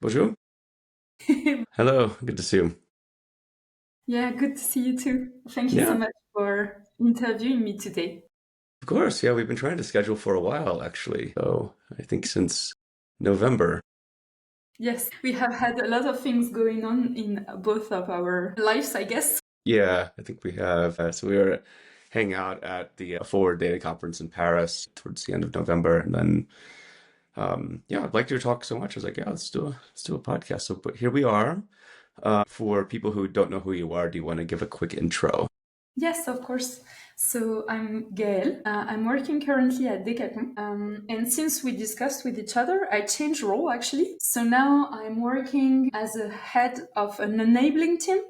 Bonjour. Hello. Good to see you. Yeah, good to see you too. Thank you so Yeah, much for interviewing me today. of course. Yeah, we've been trying to schedule for a while, actually. So I think since November. Yes, we have had a lot of things going on in both of our lives, I guess. Yeah, I think we have. So we were hanging out at the Forward Data Conference in Paris towards the end of November, and then yeah, I'd like your talk so much. I was like, yeah, let's do a podcast. So, but here we are. For people who don't know who you are, do you want to give a quick intro? Yes, of course. So I'm Gaëlle. I'm working currently at Decathlon. And since we discussed with each other, I changed role actually. So now I'm working as a head of an enabling team,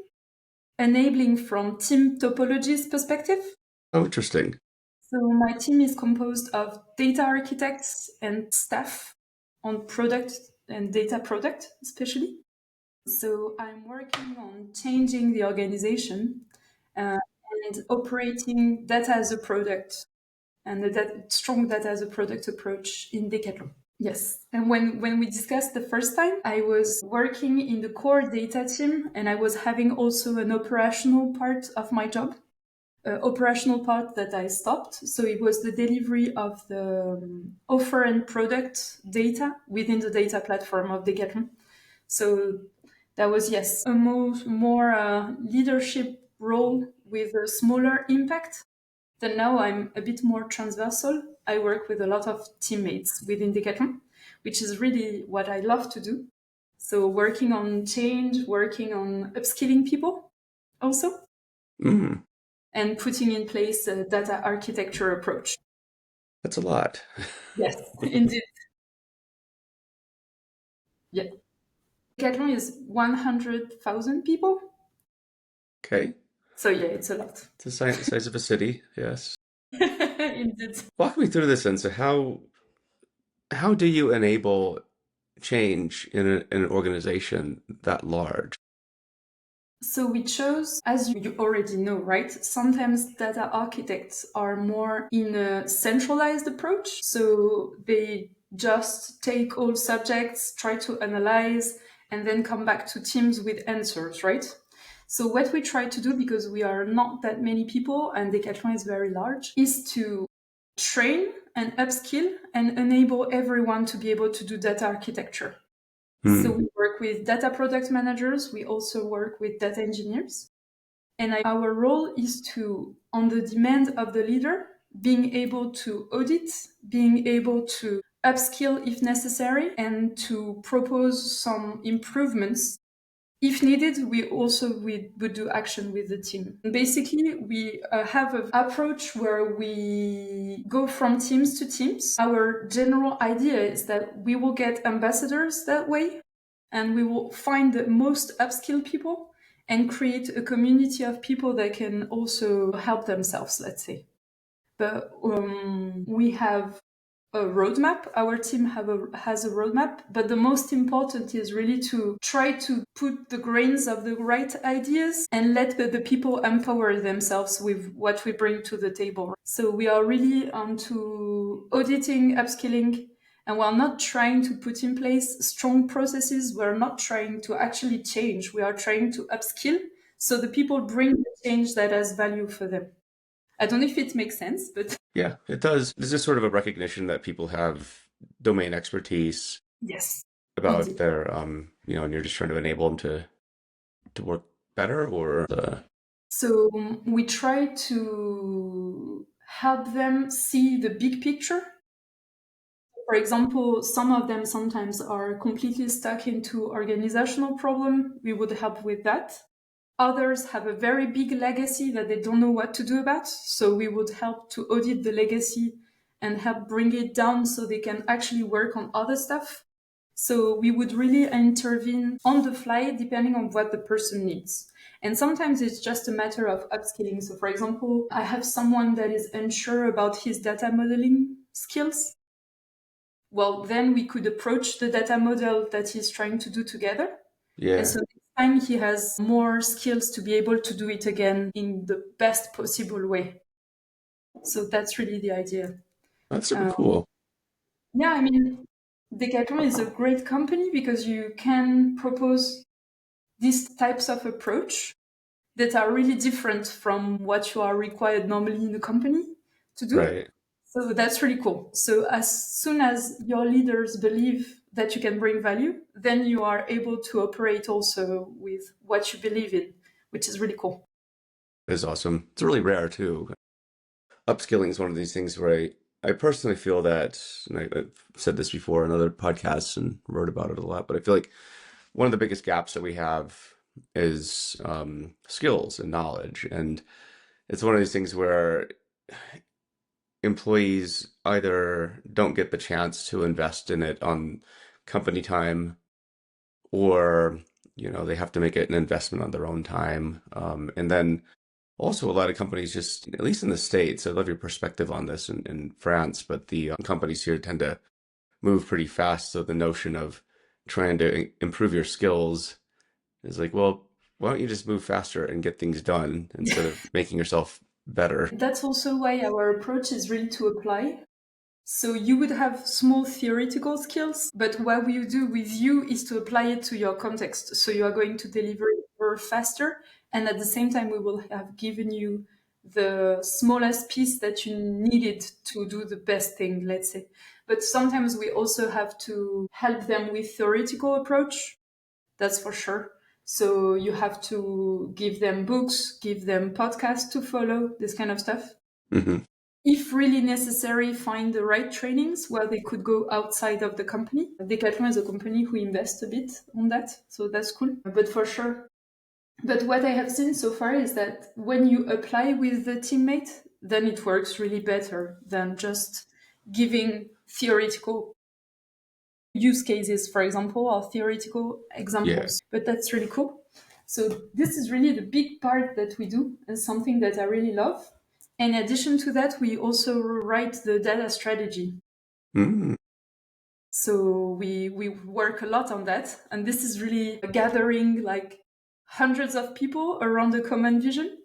enabling from team topologies perspective. Oh, interesting. So my team is composed of data architects and staff on product and data product, especially. So I'm working on changing the organization uh, and operating data as a product and the strong data as a product approach in Decathlon. Yes. And when we discussed the first time, I was working in the core data team and I was having also an operational part of my job. Operational part that I stopped. So it was the delivery of the offer and product data within the data platform of Decathlon. So that was, yes, a more leadership role with a smaller impact. Then now I'm a bit more transversal. I work with a lot of teammates within Decathlon, which is really what I love to do. So working on change, working on upskilling people also, Mm, and putting in place a data architecture approach. that's a lot. Yes, indeed. Yeah. Decathlon is 100,000 people. Okay. So yeah, it's a lot. It's the size of a city. Yes. Indeed. Walk me through this then. So how do you enable change in an organization that large? So we chose, as you already know, right? Sometimes data architects are more in a centralized approach. So they just take all subjects, try to analyze, and then come back to teams with answers, right? So what we try to do, because we are not that many people and Decathlon is very large, is to train and upskill and enable everyone to be able to do data architecture. So Hmm. we work with data product managers. We also work with data engineers. And our role is to, on the demand of the leader, being able to audit, being able to upskill if necessary, and to propose some improvements if needed. We would do action with the team. Basically, we have an approach where we go from teams to teams. Our general idea is that we will get ambassadors that way, and we will find the most upskilled people and create a community of people that can also help themselves, let's say. But we have a roadmap. Our team has a roadmap, but the most important is really to try to put the grains of the right ideas and let the people empower themselves with what we bring to the table. So we are really onto auditing, upskilling, and we're not trying to put in place strong processes. We're not trying to actually change. We are trying to upskill so the people bring the change that has value for them. I don't know if it makes sense, but Yeah, it does. There's just sort of a recognition that people have domain expertise yes, about indeed. their and you're just trying to enable them to work better or So we try to help them see the big picture. For example, some of them sometimes are completely stuck into organizational problem. We would help with that. Others have a very big legacy that they don't know what to do about. So we would help to audit the legacy and help bring it down so they can actually work on other stuff. So we would really intervene on the fly depending on what the person needs. And sometimes it's just a matter of upskilling. So, for example, I have someone that is unsure about his data modeling skills. Well, then we could approach the data model that he's trying to do together. And yeah. so next time he has more skills to be able to do it again in the best possible way. So that's really the idea. That's super Um, cool. yeah, I mean, Decathlon is a great company because you can propose these types of approach that are really different from what you are required normally in a company to do. Right. So that's really cool. So as soon as your leaders believe that you can bring value, then you are able to operate also with what you believe in, which is really cool. It's awesome. It's really rare too. Upskilling is one of these things where I personally feel that, and I've said this before in other podcasts and wrote about it a lot, but I feel like one of the biggest gaps that we have is skills and knowledge. And it's one of these things where employees either don't get the chance to invest in it on company time, or they have to make it an investment on their own time. And then also a lot of companies, just at least in the States, I love your perspective on this in France, but the companies here tend to move pretty fast. So the notion of trying to improve your skills is like, well, why don't you just move faster and get things done instead of making yourself better? That's also why our approach is really to apply. So you would have small theoretical skills, but what we do with you is to apply it to your context. So you are going to deliver it faster, and at the same time, we will have given you the smallest piece that you needed to do the best thing, let's say. But sometimes we also have to help them with theoretical approach. That's for sure. So you have to give them books, give them podcasts to follow, this kind of stuff. Hmm. If really necessary, find the right trainings where they could go outside of the company. Decathlon is a company who invests a bit on that, so that's cool. But for sure. But what I have seen so far is that when you apply with the teammate, then it works really better than just giving theoretical use cases, for example, or theoretical Yeah. examples. But that's really cool. So this is really the big part that we do and something that I really love. In addition to that, we also write the data strategy. Mm. So we work a lot on that. And this is really gathering like hundreds of people around a common vision.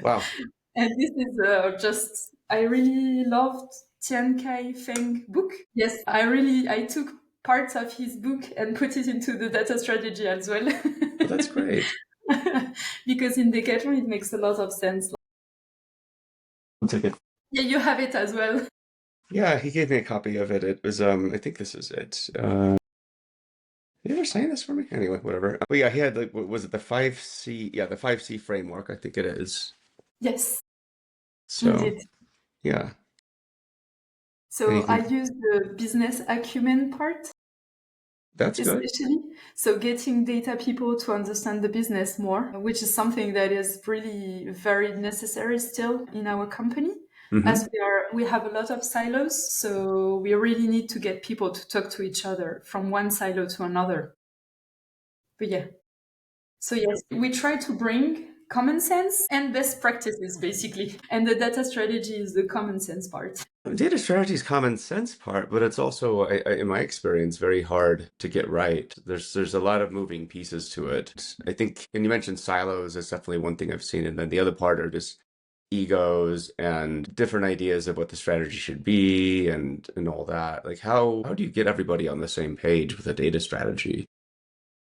Wow. And this is just, I really loved Tian-Kai Feng book. Yes, I took parts of his book and put it into the data strategy as well. Well, that's great. Because in Decathlon, it makes a lot of sense. I'll take it. Yeah, you have it as well. Yeah, he gave me a copy of it. It was, I think this is it. Did you ever sign this for me? Anyway, whatever. But yeah, he had like, was it the 5C? Yeah, the 5C framework, I think it is. Yes, So, indeed. yeah. And So you I can, use the business acumen part, that's good. especially. So getting data people to understand the business more, which is something that is really very necessary still in our company. Hmm. As we have a lot of silos, so we really need to get people to talk to each other from one silo to another. But yeah, so yes, we try to bring common sense and best practices basically, and the data strategy is the common sense part. Data strategy is common sense part, but it's also, in my experience, very hard to get right. There's a lot of moving pieces to it. I think, and you mentioned silos is definitely one thing I've seen, and then the other part are just egos and different ideas of what the strategy should be and all that. Like how do you get everybody on the same page with a data strategy?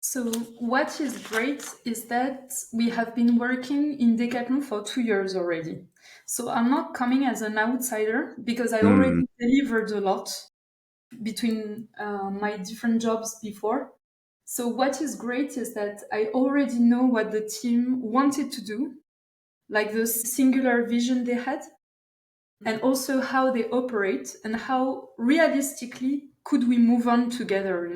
So what is great is that we have been working in Decathlon for 2 years already. So I'm not coming as an outsider because I Hmm. already delivered a lot between my different jobs before. So what is great is that I already know what the team wanted to do, like the singular vision they had, and also how they operate and how realistically could we move on together,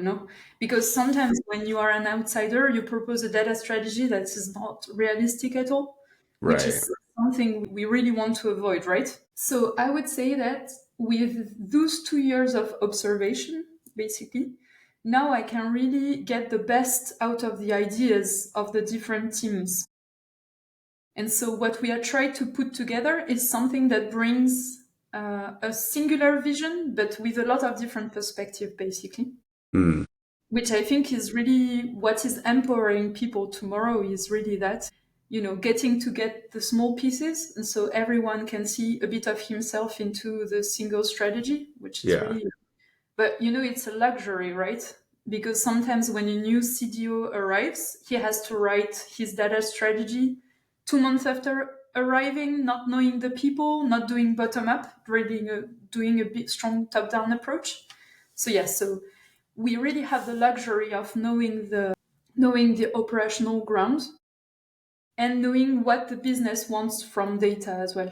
because sometimes when you are an outsider you propose a data strategy that is not realistic at all, which Right. is something we really want to avoid, right? So I would say that with those 2 years of observation, basically, now I can really get the best out of the ideas of the different teams. And so what we are trying to put together is something that brings a singular vision, but with a lot of different perspective, basically, Hmm. which I think is really what is empowering people tomorrow is really that. getting to get the small pieces, and so everyone can see a bit of himself into the single strategy, which is Yeah. really. But it's a luxury, right? Because sometimes when a new CDO arrives, he has to write his data strategy 2 months after arriving, not knowing the people, not doing bottom up, really doing a bit strong top down approach. So yeah, so we really have the luxury of knowing the operational ground and knowing what the business wants from data as well.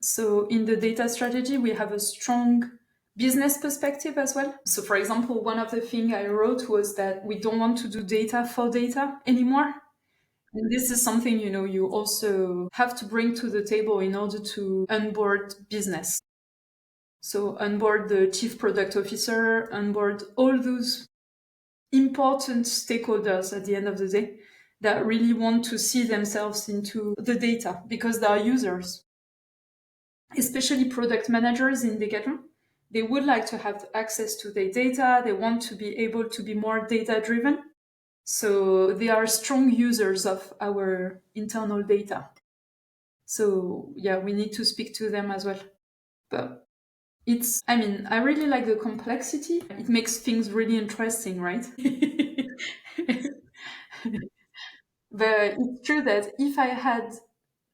So in the data strategy, we have a strong business perspective as well. So for example, one of the things I wrote was that we don't want to do data for data anymore. And this is something, you also have to bring to the table in order to onboard business. So onboard the chief product officer, onboard all those important stakeholders at the end of the day that really want to see themselves into the data because they are users, especially product managers in Decathlon. They would like to have access to their data. They want to be able to be more data driven. So they are strong users of our internal data. So yeah, we need to speak to them as well. But I really like the complexity. It makes things really interesting, right? But it's true that if I had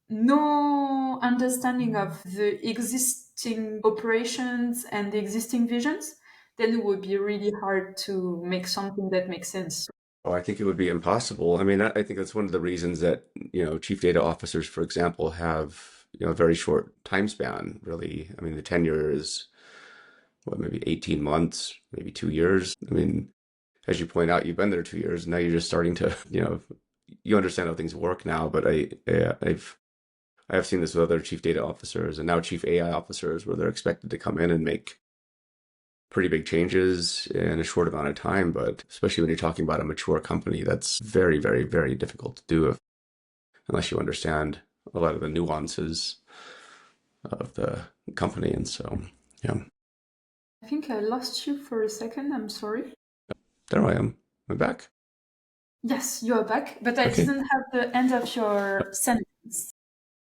no understanding of the existing operations and the existing visions, then it would be really hard to make something that makes sense. Oh, I think it would be impossible. I mean, I think that's one of the reasons that, chief data officers, for example, have, a very short time span, really. I mean, the tenure is, what, maybe 18 months, maybe 2 years. I mean, as you point out, you've been there 2 years, and now you're just starting to, you understand how things work now, but I have seen this with other chief data officers and now chief AI officers where they're expected to come in and make pretty big changes in a short amount of time. But especially when you're talking about a mature company, that's very, very, very difficult to do unless you understand a lot of the nuances of the company. And so, yeah, I think I lost you for a second. I'm sorry. there I am. I'm back. Yes, you are back, but I Okay. didn't have the end of your sentence.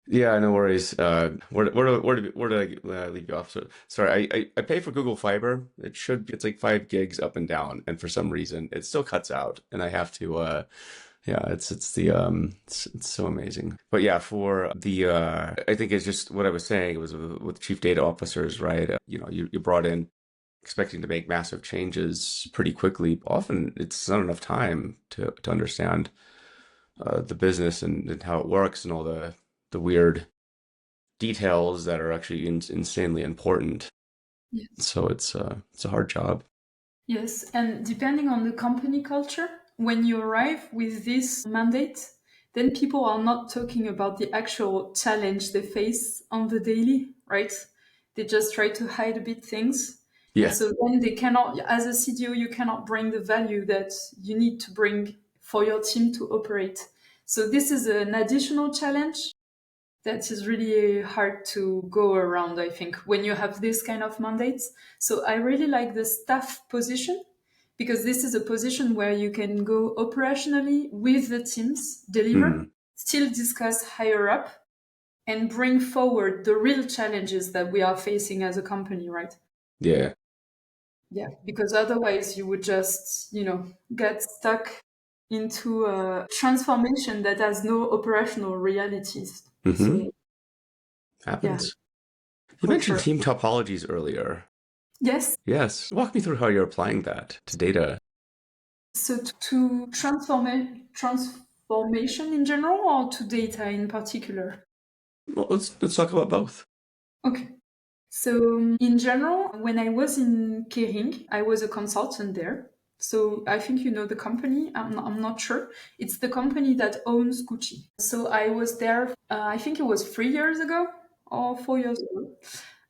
Yeah, no worries. Where did I leave you off? So, sorry, I pay for Google Fiber. It's like 5 gigs up and down, and for some reason it still cuts out, and I have to yeah, it's so amazing. But yeah, for the I think it's just what I was saying. It was with chief data officers, right? You brought in expecting to make massive changes pretty quickly. Often it's not enough time to understand the business and how it works and all the weird details that are actually insanely important. Yes. So it's a hard job. Yes, and depending on the company culture, when you arrive with this mandate, then people are not talking about the actual challenge they face on the daily, right? They just try to hide a bit things. And Yeah. so then they cannot, as a CDO, you cannot bring the value that you need to bring for your team to operate. So this is an additional challenge that is really hard to go around, I think, when you have this kind of mandates. So I really like the staff position because this is a position where you can go operationally with the teams, deliver, Hmm. still discuss higher up, and bring forward the real challenges that we are facing as a company, right? Yeah. Yeah, because otherwise you would just, get stuck into a transformation that has no operational realities. Hmm. So, yeah, Happens. You for mentioned sure. team topologies earlier. Yes. Yes. Walk me through how you're applying that to data. So to transformation in general or to data in particular? Well, let's talk about both. Okay. So in general, when I was in Kering, I was a consultant there. So I think you know the company. I'm not sure. It's the company that owns Gucci. So I was there. I think it was 3 years ago or 4 years ago.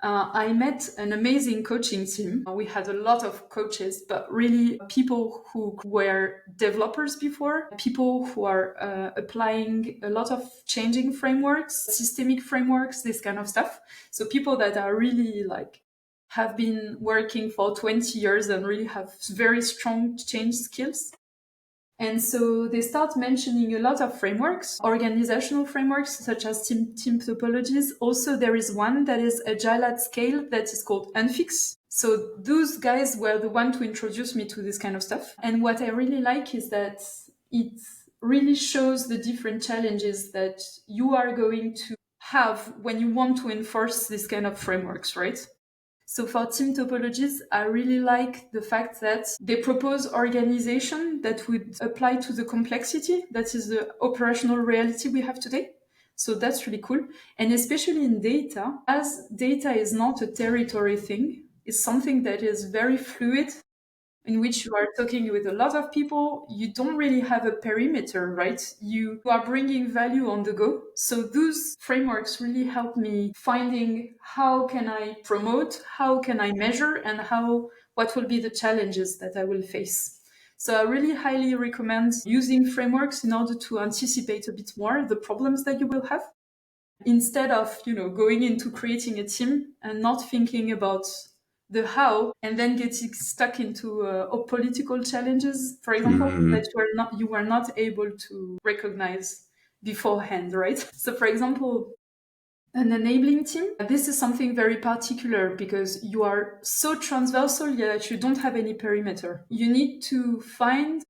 I met an amazing coaching team. We had a lot of coaches, but really people who were developers before, people who are applying a lot of changing frameworks, systemic frameworks, this kind of stuff. So people that are really have been working for 20 years and really have very strong change skills. And so they start mentioning a lot of frameworks, organizational frameworks, such as team topologies. Also, there is one that is agile at scale that is called Unfix. So those guys were the one to introduce me to this kind of stuff. And what I really like is that it really shows the different challenges that you are going to have when you want to enforce this kind of frameworks, right? So for team topologies, I really like the fact that they propose organization that would apply to the complexity that is the operational reality we have today. So that's really cool. And especially in data, as data is not a territory thing, it's something that is very fluid, in which you are talking with a lot of people. You don't really have a perimeter, right? You are bringing value on the go. So those frameworks really help me finding how can I promote, how can I measure, and what will be the challenges that I will face. So I really highly recommend using frameworks in order to anticipate a bit more the problems that you will have, instead of going into creating a team and not thinking about the how, and then getting stuck into political challenges, for example, Hmm. that you were not able to recognize beforehand, right? So for example, an enabling team, this is something very particular because you are so transversal that you don't have any perimeter. You need to find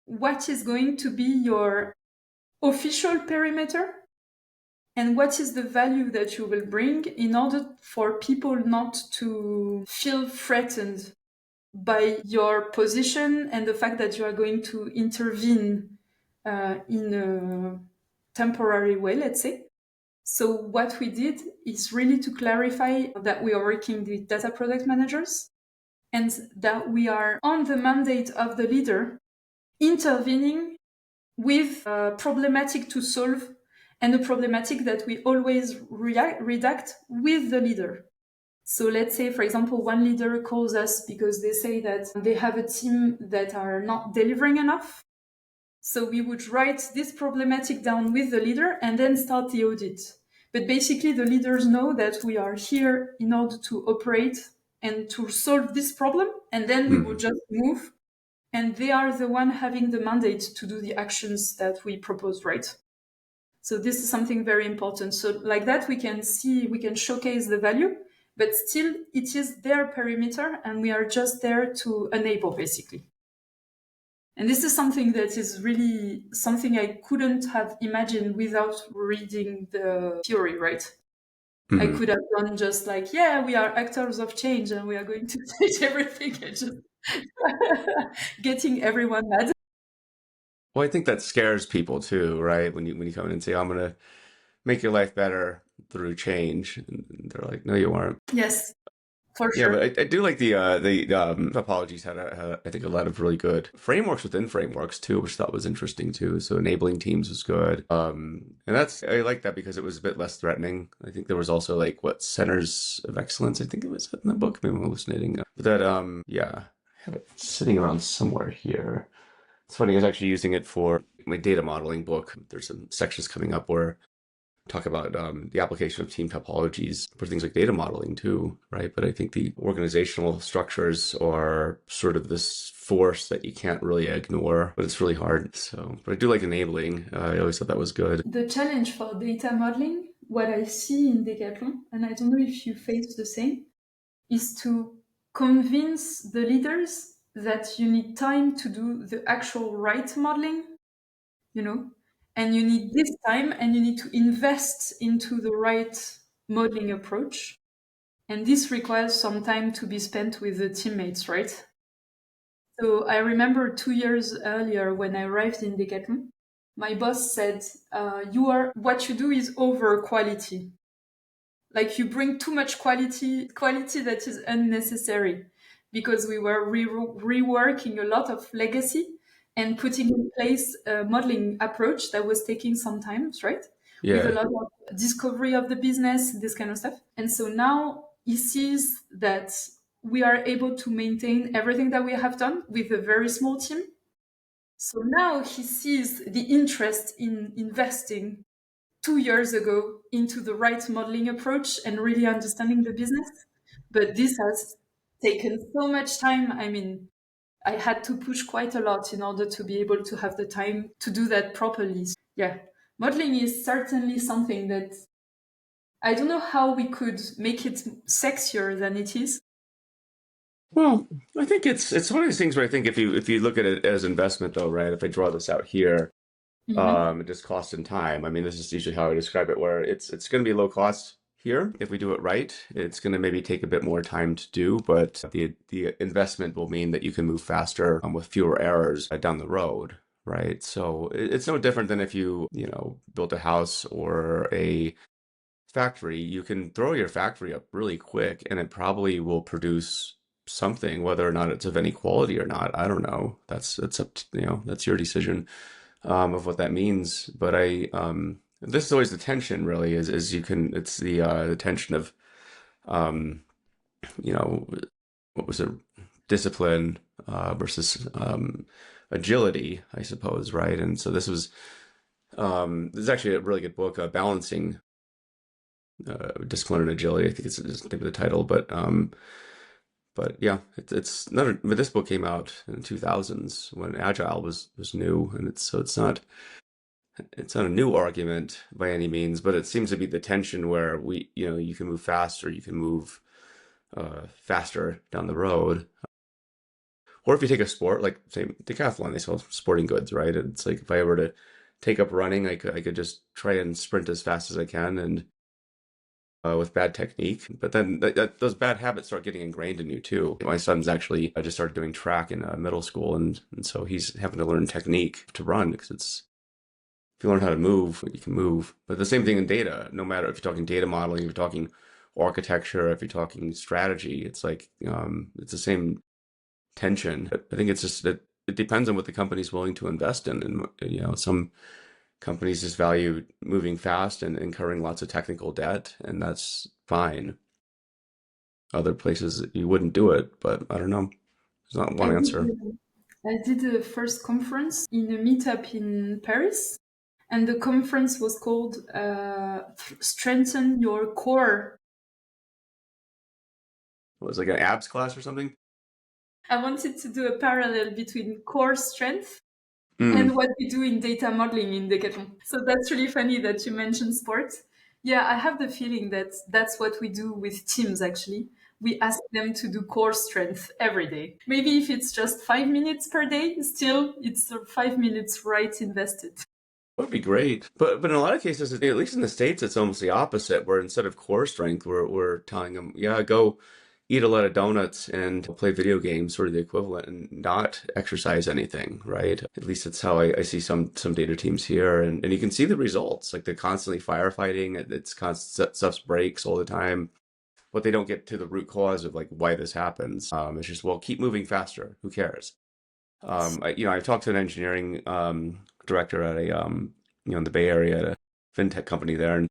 what is going to be your official perimeter and what is the value that you will bring in order for people not to feel threatened by your position and the fact that you are going to intervene in a temporary way, let's say. So what we did is really to clarify that we are working with data product managers and that we are on the mandate of the leader intervening with a problematic to solve and a problematic that we always redact with the leader. So let's say, for example, one leader calls us because they say that they have a team that are not delivering enough. So we would write this problematic down with the leader and then start the audit. But basically, the leaders know that we are here in order to operate and to solve this problem. And then we would just move. And they are the one having the mandate to do the actions that we propose, right? So this is something very important. So like that, we can showcase the value, but still it is their perimeter and we are just there to enable, basically. And this is something that is really something I couldn't have imagined without reading the theory, right? I Hmm. could have gone just like, yeah, we are actors of change and we are going to change everything and just getting everyone mad. Well, I think that scares people too, right? When you come in and say, "I'm gonna make your life better through change," and they're like, "No, you aren't." Yes, for Yeah, sure. but I do like the apologies had I think a lot of really good frameworks within frameworks too, which I thought was interesting too. So enabling teams was good, and I like that because it was a bit less threatening. I think there was also like what centers of excellence. I think it was in the book. Maybe I'm hallucinating. But that yeah, I have it sitting around somewhere here. It's funny. I was actually using it for my data modeling book. There's some sections coming up where talk about the application of team topologies for things like data modeling too, right? But I think the organizational structures are sort of this force that you can't really ignore, but it's really hard. So, but I do like enabling. I always thought that was good. The challenge for data modeling, what I see in Decathlon, and I don't know if you face the same, is to convince the leaders that you need time to do the actual right modeling, you know, and you need this time and you need to invest into the right modeling approach. And this requires some time to be spent with the teammates, right? So I remember 2 years earlier when I arrived in Decathlon, my boss said, what you do is over quality. Like you bring too much quality that is unnecessary, because we were reworking a lot of legacy and putting in place a modeling approach that was taking some time, right? With a Yeah. lot of discovery of the business, this kind of stuff. And so now he sees that we are able to maintain everything that we have done with a very small team. So now he sees the interest in investing 2 years ago into the right modeling approach and really understanding the business. But this has taken so much time. I mean, I had to push quite a lot in order to be able to have the time to do that properly. Yeah, modeling is certainly something that I don't know how we could make it sexier than it is. Well, I think it's one of these things where I think if you look at it as investment though, right? If I draw this out here, Mhm. it just costs in time. I mean, this is usually how I describe it, where it's going to be low cost here if we do it right. It's going to maybe take a bit more time to do, but the investment will mean that you can move faster with fewer errors down the road, right? So it's no different than if you built a house or a factory. You can throw your factory up really quick, and it probably will produce something, whether or not it's of any quality or not. I don't know. That's up to, that's your decision of what that means. But this is always the tension, really, is it's the tension of, um, you know, what was it, discipline versus agility, I suppose, right? And so this is actually a really good book, Balancing Discipline and Agility. I think it's the name of the title, but yeah, it's not. But this book came out in 2000s when Agile was new, and it's not a new argument by any means, but it seems to be the tension where you can move fast or you can move faster down the road. Or if you take a sport like say decathlon, they sell sporting goods, right? It's like if I were to take up running, I could just try and sprint as fast as I can and with bad technique. But then those bad habits start getting ingrained in you too. My son's actually just started doing track in middle school, and so he's having to learn technique to run because it's if you learn how to move, you can move. But the same thing in data, no matter if you're talking data modeling, if you're talking architecture, if you're talking strategy, it's like it's the same tension. I think it's just that it depends on what the company's willing to invest in. And some companies just value moving fast and incurring lots of technical debt, and that's fine. Other places you wouldn't do it, but I don't know. There's not I one answer. did, I did a first conference in a meetup in Paris, and the conference was called Strengthen Your Core. It was like an abs class or something. I wanted to do a parallel between core strength and Mm. what we do in data modeling in Decathlon. So that's really funny that you mentioned sports. Yeah, I have the feeling that that's what we do with teams actually. We ask them to do core strength every day. Maybe if it's just 5 minutes per day, still it's 5 minutes right invested. That would be great. But in a lot of cases, at least in the States, it's almost the opposite, where instead of core strength, we're telling them, yeah, go eat a lot of donuts and play video games, sort of the equivalent, and not exercise anything, right? At least that's how I see some data teams here, and you can see the results. Like they're constantly firefighting, it's constant stuff breaks all the time. But they don't get to the root cause of like why this happens. It's just, well, keep moving faster. Who cares? I talked to an engineering director at in the Bay Area at a fintech company there, and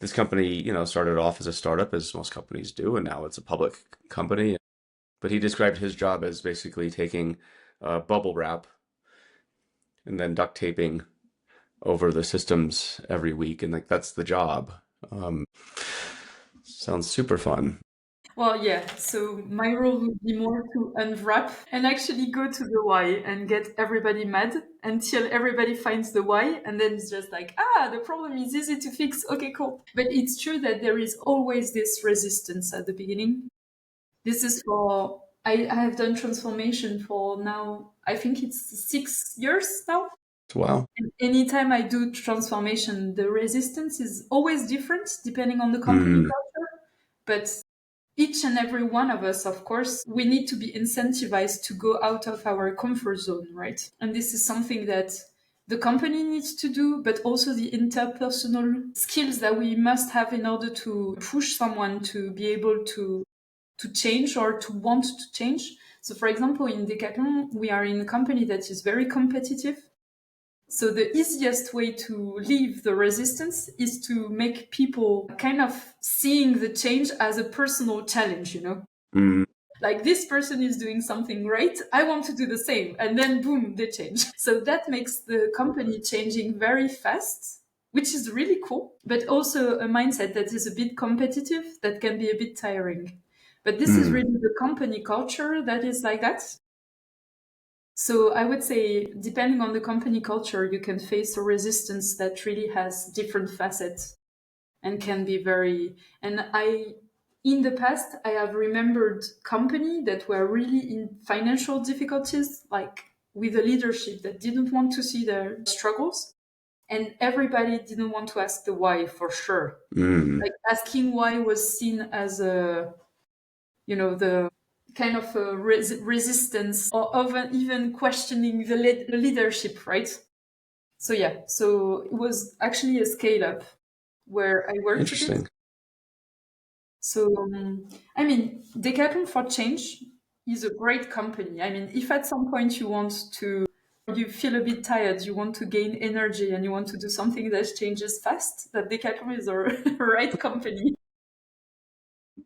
this company, started off as a startup, as most companies do, and now it's a public company. But he described his job as basically taking bubble wrap and then duct taping over the systems every week, and like that's the job. Um, Sounds super fun. Well, yeah, so my role would be more to unwrap and actually go to the why and get everybody mad until everybody finds the why. And then it's just like, the problem is easy to fix. Okay, cool. But it's true that there is always this resistance at the beginning. This is I have done transformation for now, I think it's 6 years now. Wow. And anytime I do transformation, the resistance is always different depending on the company Mm, culture. But each and every one of us, of course, we need to be incentivized to go out of our comfort zone, right? And this is something that the company needs to do, but also the interpersonal skills that we must have in order to push someone to be able to change or to want to change. So, for example, in Decathlon, we are in a company that is very competitive. So the easiest way to leave the resistance is to make people kind of seeing the change as a personal challenge. mm, Like this person is doing something great, I want to do the same. And then boom, they change. So that makes the company changing very fast, which is really cool, but also a mindset that is a bit competitive that can be a bit tiring. But this is mm. really the company culture that is like that. So I would say, depending on the company culture, you can face a resistance that really has different facets and can be very. And in the past, I have remembered company that were really in financial difficulties, like with a leadership that didn't want to see their struggles, and everybody didn't want to ask the why for sure. Mm. Like asking why was seen as a, the kind of a resistance or of even questioning the leadership, right? So yeah, so it was actually a scale up where I worked a bit. Interesting. So I mean, Decathlon for Change is a great company. I mean, if at some point you feel a bit tired, you want to gain energy, and you want to do something that changes fast, that Decathlon is a right company.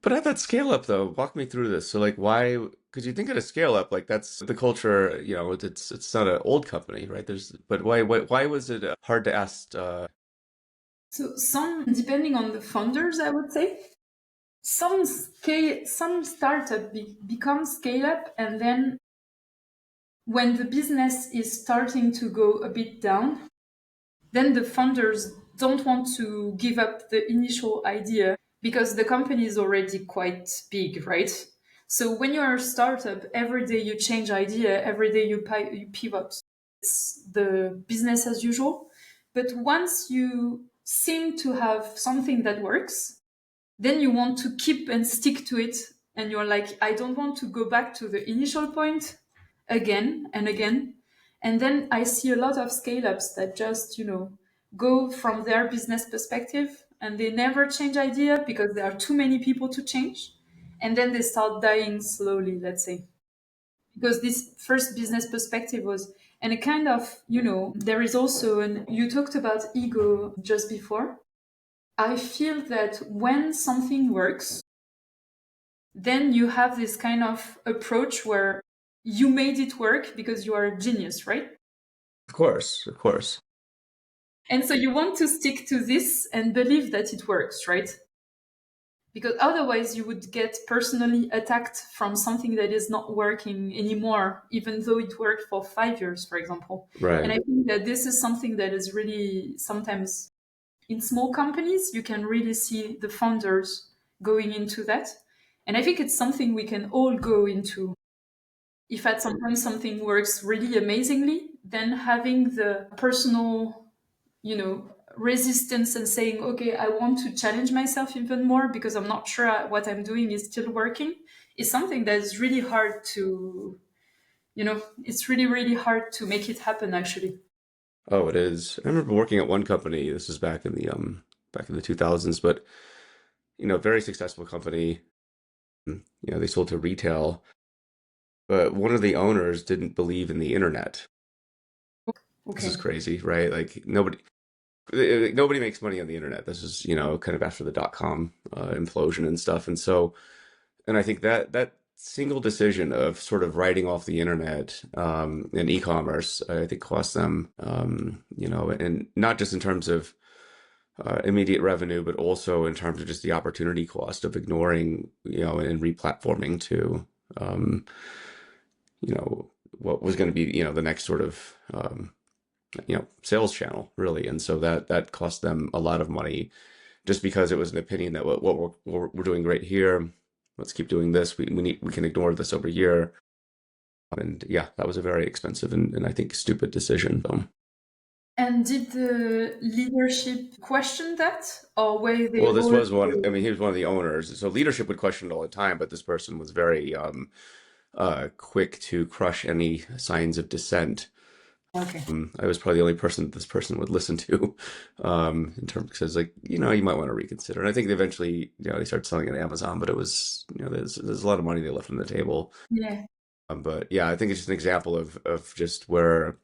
But at that scale up though, walk me through this. So like why, because you think at a scale up, like that's the culture, it's not an old company, right? But why was it hard to ask So depending on the founders, I would say, some startup become scale up, and then when the business is starting to go a bit down, then the founders don't want to give up the initial idea because the company is already quite big, right? So when you're a startup, every day you change idea, every day you pivot. It's the business as usual. But once you seem to have something that works, then you want to keep and stick to it. And you're like, I don't want to go back to the initial point again and again. And then I see a lot of scale ups that just, go from their business perspective and they never change idea because there are too many people to change. And then they start dying slowly, let's say. Because this first business perspective was, and a kind of, there is also, and you talked about ego just before. I feel that when something works, then you have this kind of approach where you made it work because you are a genius, right? Of course, of course. And so you want to stick to this and believe that it works, right? Because otherwise you would get personally attacked from something that is not working anymore, even though it worked for 5 years, for example. And I Right. think that this is something that is really sometimes in small companies, you can really see the founders going into that. And I think it's something we can all go into. If at some point something works really amazingly, then having the personal, resistance and saying, okay, I want to challenge myself even more because I'm not sure what I'm doing is still working, is something that is really hard to, it's really, really hard to make it happen actually. Oh, it is. I remember working at one company. This was back in the 2000s, but very successful company. They sold to retail, but one of the owners didn't believe in the internet. This is Okay. crazy, right? Like nobody makes money on the internet. This is, kind of after the dot-com implosion and stuff. And I think that single decision of sort of writing off the internet and e-commerce, I think cost them, and not just in terms of immediate revenue, but also in terms of just the opportunity cost of ignoring, and replatforming to, um, what was going to be, the next sort of, sales channel, really. And so that cost them a lot of money just because it was an opinion that what we're doing great here. Let's keep doing this. We can ignore this over here. And yeah, that was a very expensive and I think stupid decision. And did the leadership question that, or were they Well, this all? was one. I mean, he was one of the owners, so leadership would question it all the time. But this person was very quick to crush any signs of dissent. Okay. I was probably the only person that this person would listen to, in terms because like you might want to reconsider. And I think they eventually they started selling it at Amazon, but it was there's a lot of money they left on the table. Yeah. But yeah, I think it's just an example of just where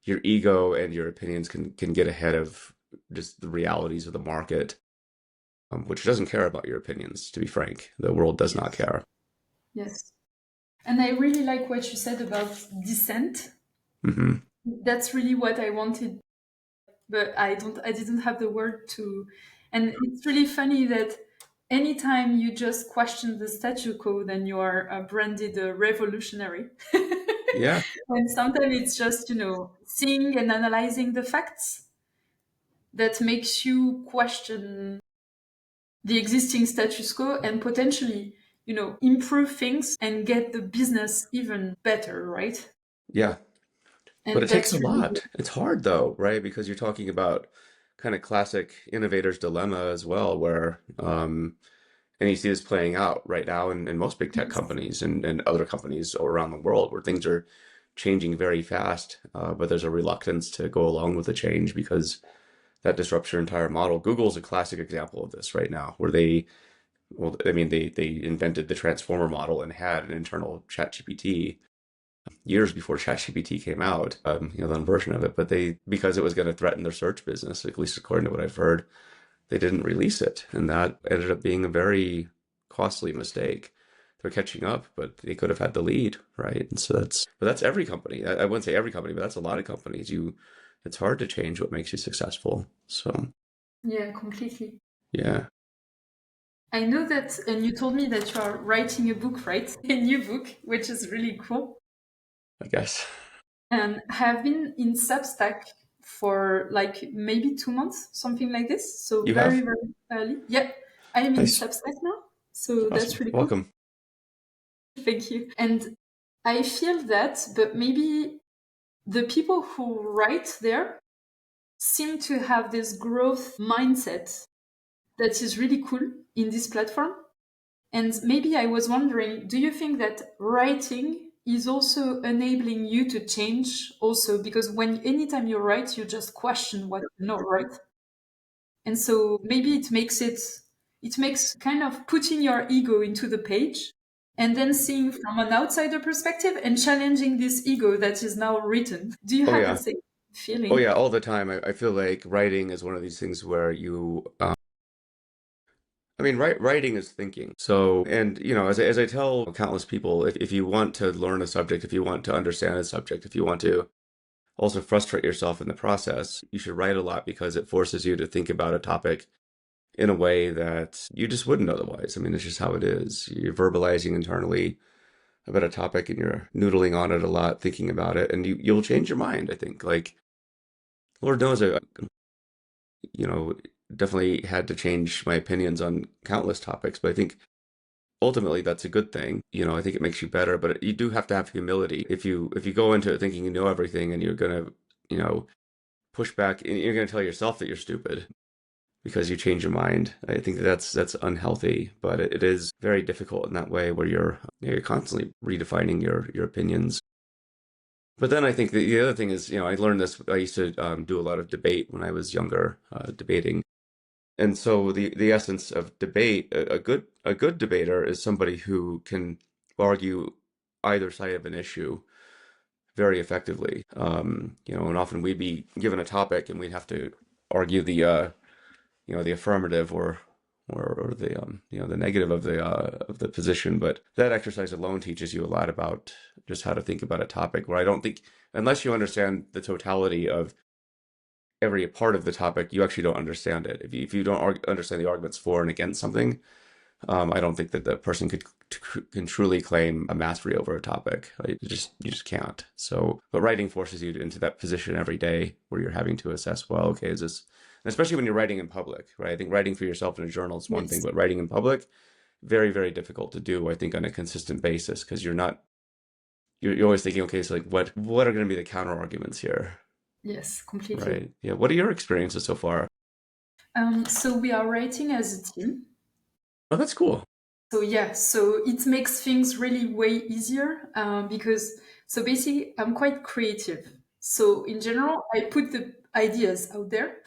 your ego and your opinions can get ahead of just the realities of the market, which doesn't care about your opinions. To be frank, the world does not Yes. care. Yes. And I really like what you said about dissent. Hmm. That's really what I wanted, but I didn't have the word to. And it's really funny that anytime you just question the statu quo, then you are branded a revolutionary. Yeah. And sometimes it's just, seeing and analyzing the facts that makes you question the existing status quo and potentially, improve things and get the business even better, right? Yeah. But And it takes a that's really, lot. It's hard though, right? Because you're talking about kind of classic innovator's dilemma as well, where and you see this playing out right now in most big tech yes. companies and other companies around the world where things are changing very fast, but there's a reluctance to go along with the change because that disrupts your entire model. Google's a classic example of this right now, where well, I mean, they invented the transformer model and had an internal ChatGPT years before ChatGPT came out, the version of it. But because it was going to threaten their search business, at least according to what I've heard, they didn't release it, and that ended up being a very costly mistake. They're catching up, but they could have had the lead, right? And so but that's every company. I wouldn't say every company, but that's a lot of companies. It's hard to change what makes you successful. So Yeah, completely. yeah, I know that, and you told me that you are writing a book, right? A new book, which is really cool. I guess. And have been in Substack for like maybe 2 months, something like this. So You very, have? very early. Yeah, I am in Nice. Substack now. So that's Awesome. really cool. Welcome. Thank you. And I feel that, but maybe the people who write there seem to have this growth mindset that is really cool in this platform. And maybe I was wondering, do you think that writing is also enabling you to change also? Because anytime you write, you just question what you know, right? And so maybe it makes kind of putting your ego into the page and then seeing from an outsider perspective and challenging this ego that is now written. Do you Oh have the yeah. same Oh feeling? yeah. All the time. I feel like writing is one of these things where I mean, writing is thinking. So, and as I tell countless people, if you want to learn a subject, if you want to understand a subject, if you want to also frustrate yourself in the process, you should write a lot because it forces you to think about a topic in a way that you just wouldn't otherwise. I mean, it's just how it is. You're verbalizing internally about a topic and you're noodling on it a lot, thinking about it, and you'll change your mind, I think. Like, Lord knows you know, definitely had to change my opinions on countless topics, but I think ultimately that's a good thing. I think it makes you better, but you do have to have humility. If you go into it thinking you know everything and you're gonna, you know, push back and you're gonna tell yourself that you're stupid because you change your mind. I think that's unhealthy, but it is very difficult in that way where you're constantly redefining your opinions. But then I think the other thing is, I learned this. I used to do a lot of debate when I was younger, debating. And so the essence of debate, a good debater is somebody who can argue either side of an issue very effectively. And often we'd be given a topic and we'd have to argue the affirmative or the negative of the position. But that exercise alone teaches you a lot about just how to think about a topic. Where I don't think unless you understand the totality of every part of the topic, you actually don't understand it. If you don't understand the arguments for and against something, I don't think that the person can truly claim a mastery over a topic. Like, you just can't. So, but writing forces you into that position every day where you're having to assess, well, okay, is this, and especially when you're writing in public, right? I think writing for yourself in a journal is one thing, Yes. but writing in public, very, very difficult to do, I think, on a consistent basis because you're always thinking, okay, so like what are going to be the counter arguments here, Yes, completely. right? Yeah. What are your experiences so far? So we are writing as a team. Oh, that's cool. So yeah, so it makes things really way easier because so basically I'm quite creative. So in general, I put the ideas out there,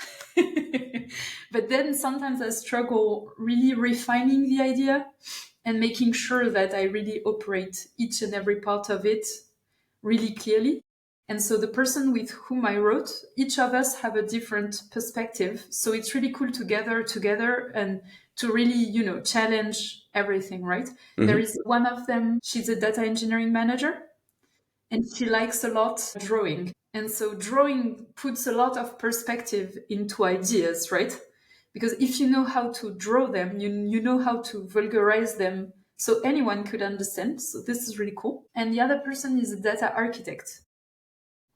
but then sometimes I struggle really refining the idea and making sure that I really operate each and every part of it really clearly. And so the person with whom I wrote, each of us have a different perspective. So it's really cool to gather together and to really, challenge everything, right? There Hmm. is one of them, she's a data engineering manager and she likes a lot drawing. And so drawing puts a lot of perspective into ideas, right? Because if you know how to draw them, you know how to vulgarize them so anyone could understand. So this is really cool. And the other person is a data architect.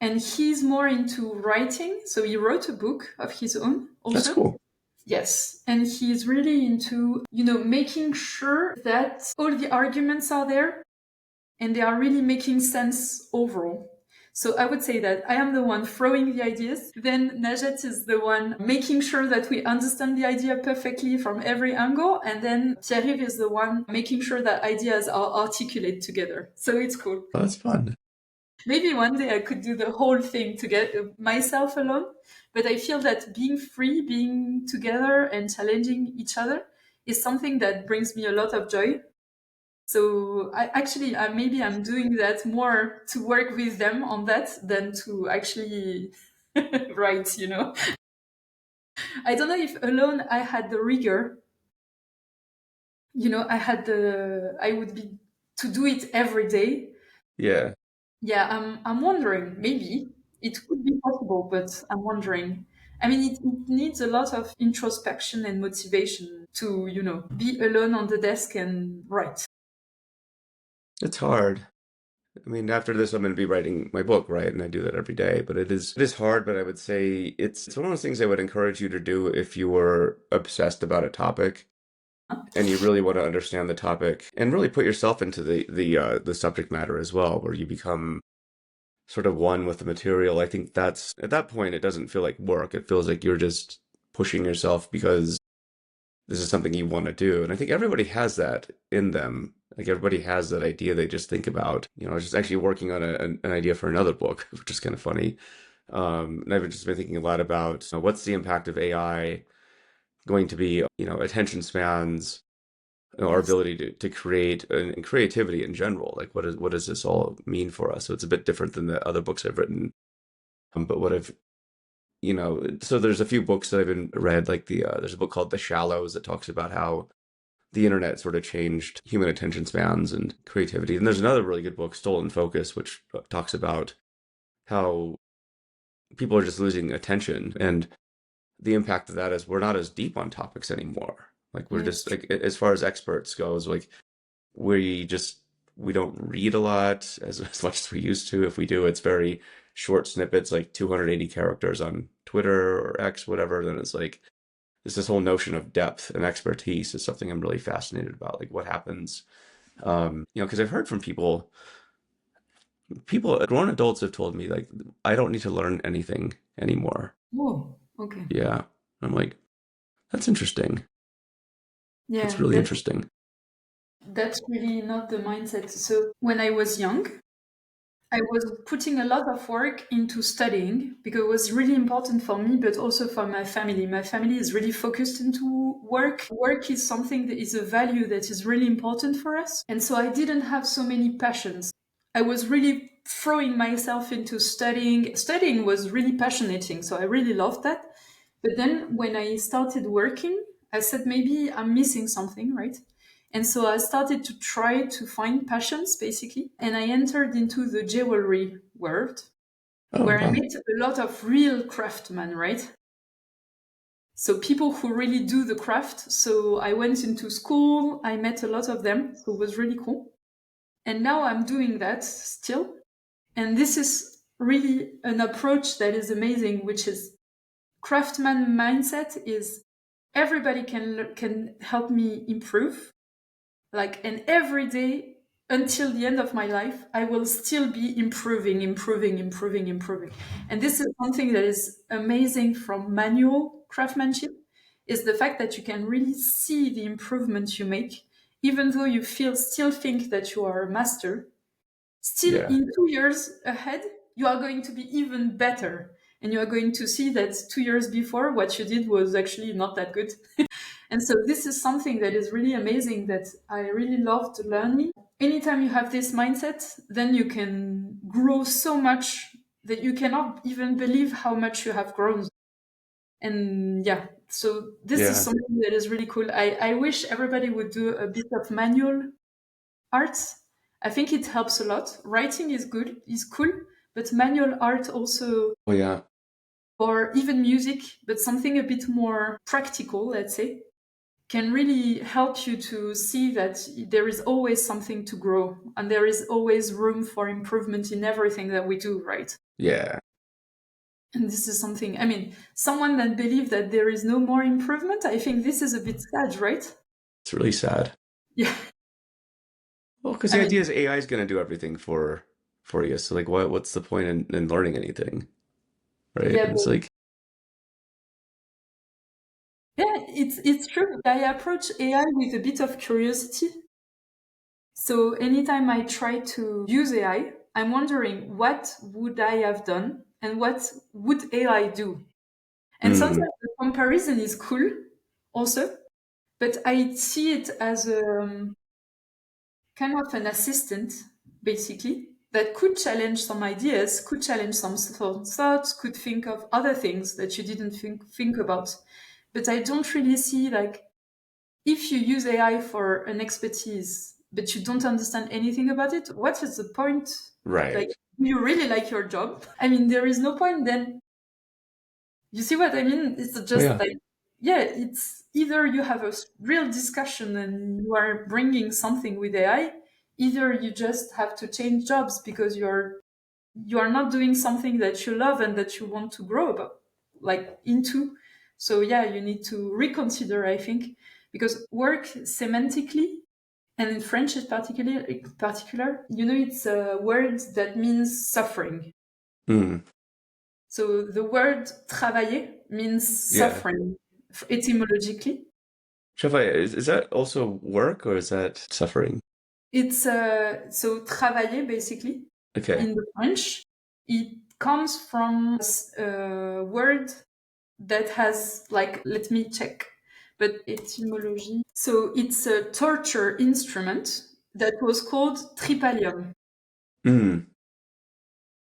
And he's more into writing. So he wrote a book of his own That's also. cool. Yes. And he's really into, making sure that all the arguments are there and they are really making sense overall. So I would say that I am the one throwing the ideas. Then Najet is the one making sure that we understand the idea perfectly from every angle. And then Thierry is the one making sure that ideas are articulated together. So it's cool. Oh, that's fun. Maybe one day I could do the whole thing to get myself alone. But I feel that being free, being together and challenging each other is something that brings me a lot of joy. So maybe I'm doing that more to work with them on that than to actually write, I don't know if alone I had the rigor, I would be to do it every day. Yeah. Yeah, I'm wondering, maybe it could be possible, but I'm wondering. I mean, it needs a lot of introspection and motivation to, be alone on the desk and write. It's hard. I mean, after this, I'm going to be writing my book, right? And I do that every day. But it is hard. But I would say it's one of those things I would encourage you to do if you were obsessed about a topic and you really want to understand the topic and really put yourself into the subject matter as well, where you become sort of one with the material. I think that's at that point, it doesn't feel like work. It feels like you're just pushing yourself because this is something you want to do. And I think everybody has that in them. Like everybody has that idea they just think about. I was just actually working on an idea for another book, which is kind of funny. And I've just been thinking a lot about what's the impact of AI going to be, attention spans, our Yes. ability to create and creativity in general. Like what does this all mean for us? So it's a bit different than the other books I've written. But what I've so there's a few books that I've been read, like there's a book called The Shallows that talks about how the internet sort of changed human attention spans and creativity. And there's another really good book, Stolen Focus, which talks about how people are just losing attention and the impact of that is we're not as deep on topics anymore. Like we're Yes. just like as far as experts goes, like we just we don't read a lot as much as we used to. If we do, it's very short snippets, like 280 characters on Twitter or X, whatever. Then it's like this whole notion of depth and expertise is something I'm really fascinated about. Like what happens, because I've heard from people, grown adults have told me like I don't need to learn anything anymore. Oh, okay. Yeah, I'm like that's interesting. That's Yeah, really interesting. that's really not the mindset. So when I was young, I was putting a lot of work into studying because it was really important for me, but also for my family. My family is really focused into work. Work is something that is a value that is really important for us. And so I didn't have so many passions. I was really throwing myself into studying. Studying was really passionating, so I really loved that. But then when I started working, I said maybe I'm missing something, right? And so I started to try to find passions basically. And I entered into the jewelry world Oh, where I wow. met a lot of real craftsmen, right? So people who really do the craft. So I went into school, I met a lot of them. So it was really cool. And now I'm doing that still. And this is really an approach that is amazing, which is craftsman mindset is everybody can help me improve, like, and every day until the end of my life I will still be improving. And this is something that is amazing from manual craftsmanship, is the fact that you can really see the improvements you make, even though you feel still think that you are a master. Still, Yeah. in 2 years ahead, you are going to be even better. And you are going to see that 2 years before, what you did was actually not that good. And so, this is something that is really amazing that I really loved learning. Anytime you have this mindset, then you can grow so much that you cannot even believe how much you have grown. And yeah, so this is Yeah. something that is really cool. I wish everybody would do a bit of manual art. I think it helps a lot. Writing is good, is cool, but manual art also, Oh, yeah. or even music, but something a bit more practical, let's say. can really help you to see that there is always something to grow and there is always room for improvement in everything that we do, right? Yeah. And this is something, I mean, someone that believes that there is no more improvement, I think this is a bit sad, right? It's really sad. Yeah. Well, because I the mean, idea is AI is going to do everything for you. So like, what's the point in learning anything, right? yeah, It's but like, yeah, it's true. I approach AI with a bit of curiosity. So anytime I try to use AI, I'm wondering what would I have done and what would AI do? And mm, sometimes the comparison is cool also, but I see it as a kind of an assistant, basically, that could challenge some ideas, could challenge some thoughts, could think of other things that you didn't think about. But I don't really see like if you use AI for an expertise, but you don't understand anything about it, what is the point? Like, right. do you really like your job? I mean, there is no point then. You see what I mean? It's Oh just yeah. like, yeah, it's either you have a real discussion and you are bringing something with AI, either you just have to change jobs because you are not doing something that you love and that you want to grow about, like into. So yeah, you need to reconsider, I think, because work semantically and in French in particular, it's a word that means suffering. Mm, So the word travailler means yeah. suffering etymologically. Shafai, is that also work or is that suffering? It's so travailler basically Okay. in the French. It comes from a word that has like, let me check, but etymology. So it's a torture instrument that was called tripalium. Mm,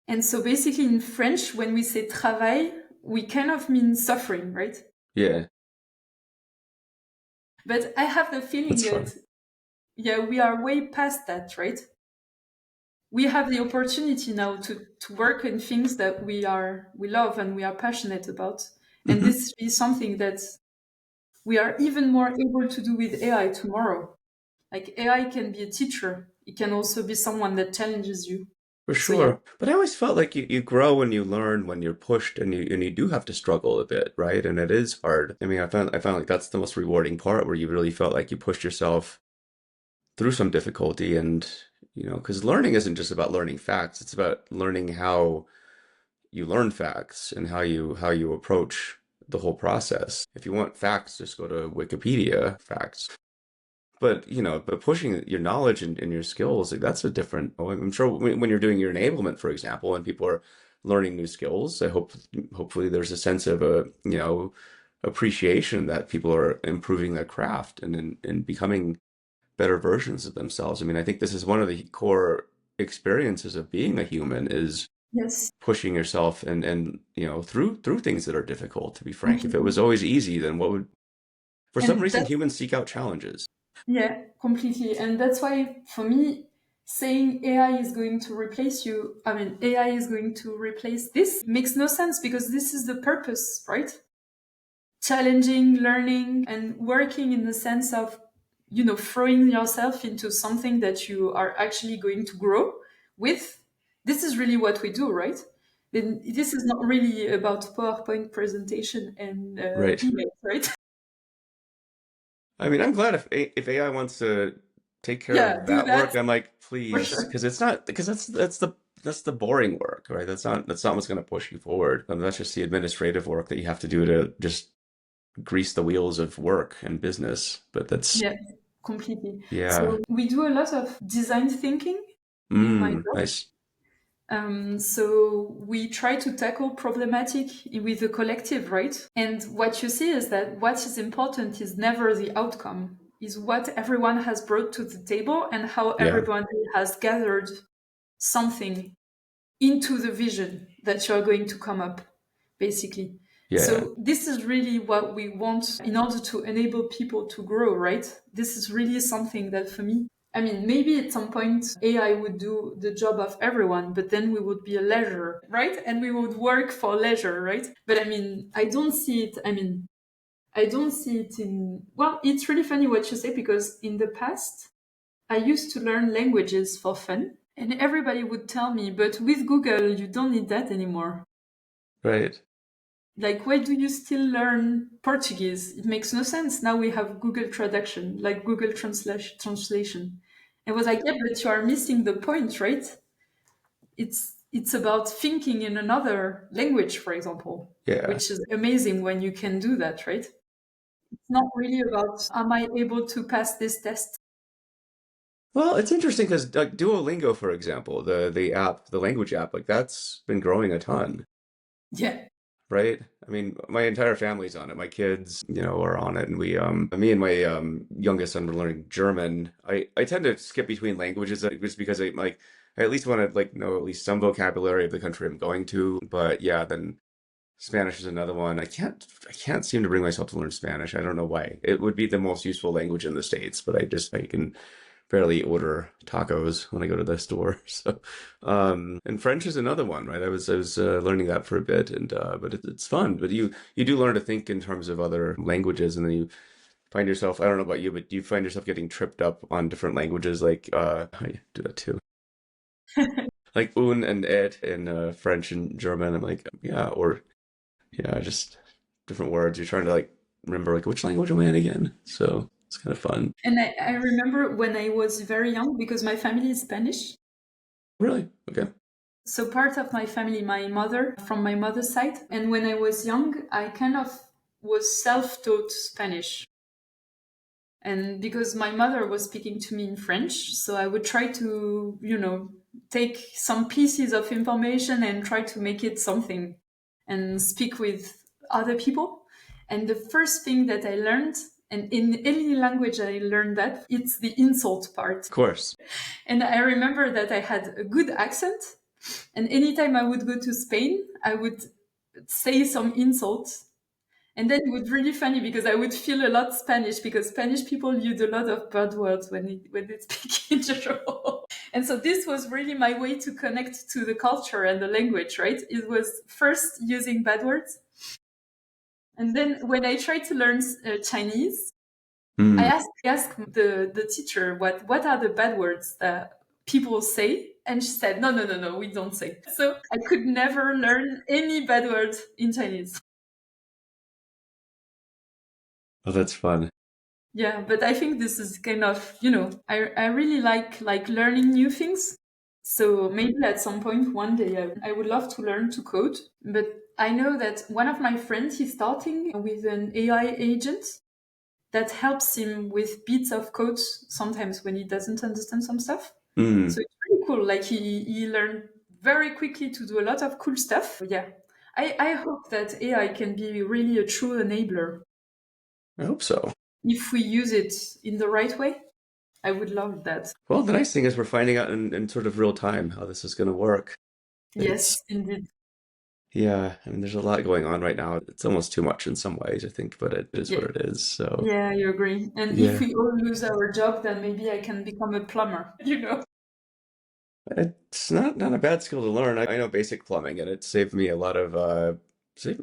And so basically in French, when we say travail, we kind of mean suffering, right? yeah. But I have the feeling That's fun. that, yeah, we are way past that, right? We have the opportunity now to work in things that we love and we are passionate about. And Hmm. this is something that we are even more able to do with AI tomorrow. Like AI can be a teacher. It can also be someone that challenges you. For So yeah. sure. But I always felt like you grow and you learn when you're pushed and you do have to struggle a bit, right? And it is hard. I mean, I found like that's the most rewarding part where you really felt like you pushed yourself through some difficulty and because learning isn't just about learning facts, it's about learning how you learn facts and how you approach the whole process. If you want facts, just go to Wikipedia facts. But pushing your knowledge and your skills, like that's a different. Oh, I'm sure when you're doing your enablement, for example, and people are learning new skills, hopefully there's a sense of appreciation that people are improving their craft and becoming better versions of themselves. I mean, I think this is one of the core experiences of being a human is Yes. pushing yourself and through things that are difficult, to be frank. If it Completely. was always easy, then what would for some And reason that humans seek out challenges. Yeah, completely. And that's why, for me, saying AI is going to replace you, I mean, AI is going to replace this makes no sense because this is the purpose, right? Challenging, learning, and working in the sense of, throwing yourself into something that you are actually going to grow with. This is really what we do, right? Then this is not really about PowerPoint presentation and Right. email, right? I mean, I'm glad if AI wants to take care Yeah, of do that work, that I'm like, for please, sure. because it's not because that's the boring work, right? That's not what's going to push you forward. That's just the administrative work that you have to do to just grease the wheels of work and business. But that's Yeah, completely. yeah. So we do a lot of design thinking in my job. Nice. So we try to tackle problematic with the collective, right? And what you see is that what is important is never the outcome, is what everyone has brought to the table and how Yeah. everybody has gathered something into the vision that you're going to come up, basically. Yeah. So this is really what we want in order to enable people to grow, right? This is really something that for me, I mean, maybe at some point AI would do the job of everyone, but then we would be a leisure, right? And we would work for leisure, right? But I mean, I don't see it. I mean, I don't see it in, well, it's really funny what you say because in the past, I used to learn languages for fun. And everybody would tell me, but with Google, you don't need that anymore. Right. Like, why do you still learn Portuguese? It makes no sense. Now we have Google traduction, like Google translation. I was like, yeah, but you are missing the point, right? It's about thinking in another language, for example, Yeah. which is amazing when you can do that, right? It's not really about am I able to pass this test? Well, it's interesting because like Duolingo, for example, the app, the language app, like that's been growing a ton, Yeah. right? I mean, my entire family's on it. My kids, are on it, and me and my youngest son were learning German. I tend to skip between languages just because I at least want to like know at least some vocabulary of the country I'm going to. But yeah, then Spanish is another one. I can't seem to bring myself to learn Spanish. I don't know why. It would be the most useful language in the States, but I can barely order tacos when I go to the store. So, and French is another one, right? I was learning that for a bit, and but it's fun. But you do learn to think in terms of other languages, and then you find yourself. I don't know about you, but do you find yourself getting tripped up on different languages? Like I do that too. Like un and et in French and German. I'm like, yeah, or yeah, just different words. You're trying to like remember like which language am I in again? So it's kind of fun. And I remember when I was very young, because my family is Spanish. Really? Okay. So part of my family, my mother, from my mother's side. And when I was young, I kind of was self-taught Spanish. And because my mother was speaking to me in French, so I would try to, take some pieces of information and try to make it something and speak with other people. And the first thing that I learned, and in any language I learned that, it's the insult part. Of course. And I remember that I had a good accent. And anytime I would go to Spain, I would say some insults. And then it was really funny because I would feel a lot Spanish because Spanish people use a lot of bad words when they speak in general. And so this was really my way to connect to the culture and the language, right? It was first using bad words. And then when I tried to learn Chinese, I Hmm. asked the teacher what are the bad words that people say, and she said, no, no, no, no, we don't say. So I could never learn any bad words in Chinese. Oh, that's fun. Yeah, but I think this is kind of, I really like learning new things. So maybe at some point one day I would love to learn to code. But I know that one of my friends he's starting with an AI agent that helps him with bits of code sometimes when he doesn't understand some stuff. Hmm. So it's really cool. Like he learned very quickly to do a lot of cool stuff. Yeah. I hope that AI can be really a true enabler I hope so. if we use it in the right way. I would love that. Well, the nice thing is we're finding out in sort of real time how this is going to work. It's, Yes, indeed. yeah, I mean, there's a lot going on right now. It's almost too much in some ways, I think, but it is Yeah, what it is. So, yeah, you agree. And if yeah, we all lose our job, then maybe I can become a plumber, it's not a bad skill to learn. I know basic plumbing, and it saved me a lot of saved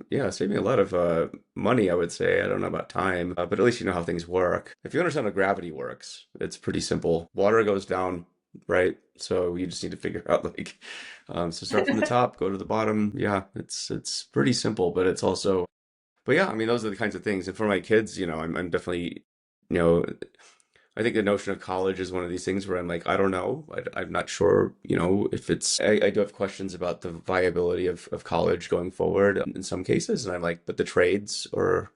me a lot of money, I would say. I don't know about time, but at least you know how things work. If you understand how gravity works, it's pretty simple. Water goes down, right? So you just need to figure out like so start from the top, go to the bottom. Yeah, it's pretty simple, but it's also but yeah, I mean those are the kinds of things. And for my kids, I'm definitely you know I think the notion of college is one of these things where I'm like, I don't know. I'm not sure, if I do have questions about the viability of college going forward in some cases. And I'm like, but the trades or,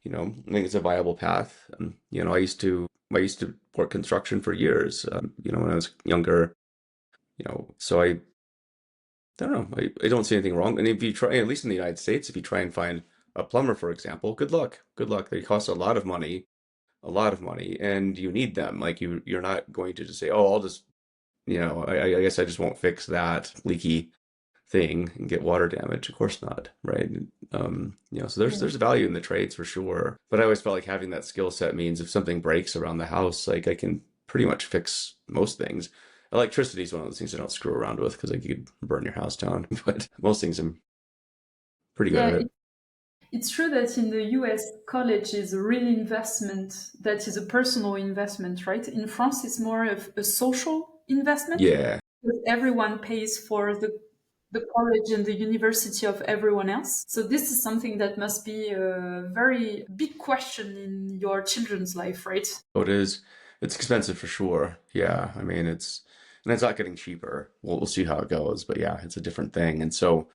I think it's a viable path. I used to work construction for years, when I was younger, so I don't know. I don't see anything wrong. And if you try, at least in the United States, if you try and find a plumber, for example, good luck. Good luck. They cost a lot of money and you need them. Like you're not going to just say, oh, I'll just, I guess I just won't fix that leaky thing and get water damage. Of course not, right? So Yeah. there's value in the trades for sure. But I always felt like having that skill set means if something breaks around the house, like I can pretty much fix most things. Electricity is one of those things I don't screw around with because I could burn your house down. But most things I'm pretty good Yeah, at it. It's true that in the US, college is a real investment that is a personal investment, right? In France, it's more of a social investment Yeah, because everyone pays for the college and the university of everyone else. So this is something that must be a very big question in your children's life, right? oh, it is. It's expensive for sure. Yeah, I mean and it's not getting cheaper. We'll see how it goes, but yeah, it's a different thing. And so,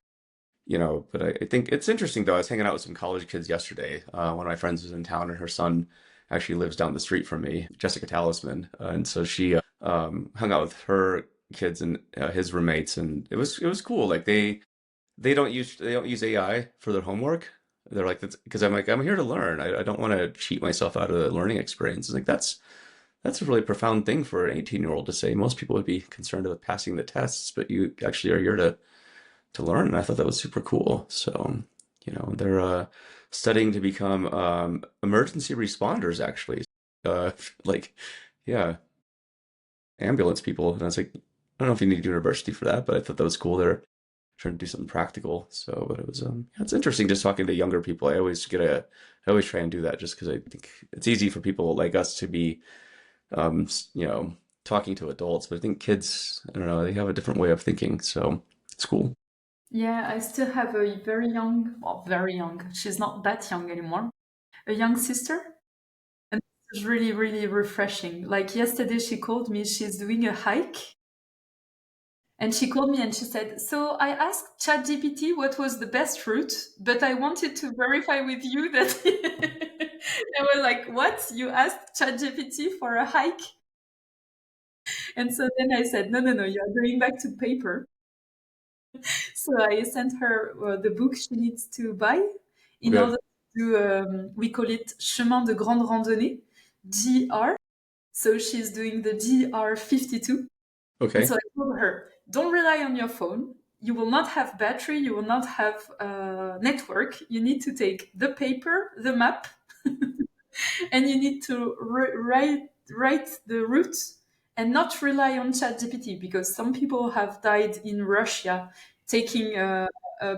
but I think it's interesting though. I was hanging out with some college kids yesterday. One of my friends was in town, and her son actually lives down the street from me, Jessica Talisman, and so she hung out with her kids and his roommates, and it was cool. Like they don't use AI for their homework. They're like, that's because I'm here to learn. I don't want to cheat myself out of the learning experience. It's like that's a really profound thing for an 18-year-old to say. Most people would be concerned with passing the tests, but you actually are here to learn. And I thought that was super cool. So, they're studying to become emergency responders, actually. Uh, like, yeah, ambulance people. And I was like, I don't know if you need university for that, but I thought that was cool. They're trying to do something practical. So, but it was yeah, it's interesting just talking to younger people. I always try and do that just because I think it's easy for people like us to be, um, you know, talking to adults, but I think kids, I don't know, they have a different way of thinking. So it's cool. Yeah, I still have a very young, well, very young, she's not that young anymore, a young sister. And it's really, really refreshing. Like yesterday, she called me, she's doing a hike. And she called me and she said, so I asked ChatGPT what was the best route, but I wanted to verify with you that. I was like, what? You asked ChatGPT for a hike? And so then I said, no, no, no, you're going back to paper. So I sent her the book she needs to buy in Okay. order to do, we call it Chemin de Grande Randonnée, GR. So she's doing the GR 52. And Okay. so I told her, don't rely on your phone. You will not have battery. You will not have network. You need to take the paper, the map, and you need to write the route and not rely on ChatGPT because some people have died in Russia taking a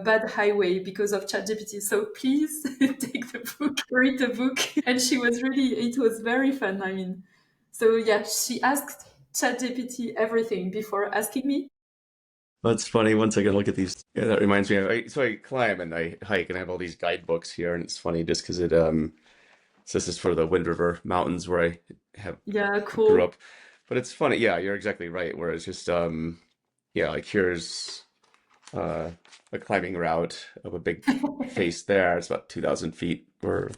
bad highway because of ChatGPT. So please take the book, read the book. And it was very fun. I mean, so yeah, she asked ChatGPT everything before asking me. That's funny. Once I can look at these, yeah, that reminds me of, so I climb and I hike and I have all these guidebooks here, and it's funny just because so this is for the Wind River Mountains where I have Yeah, grew cool. up. But it's funny. Yeah, you're exactly right. Where it's just yeah, like here's uh a climbing route of a big face there. It's about 2,000 feet or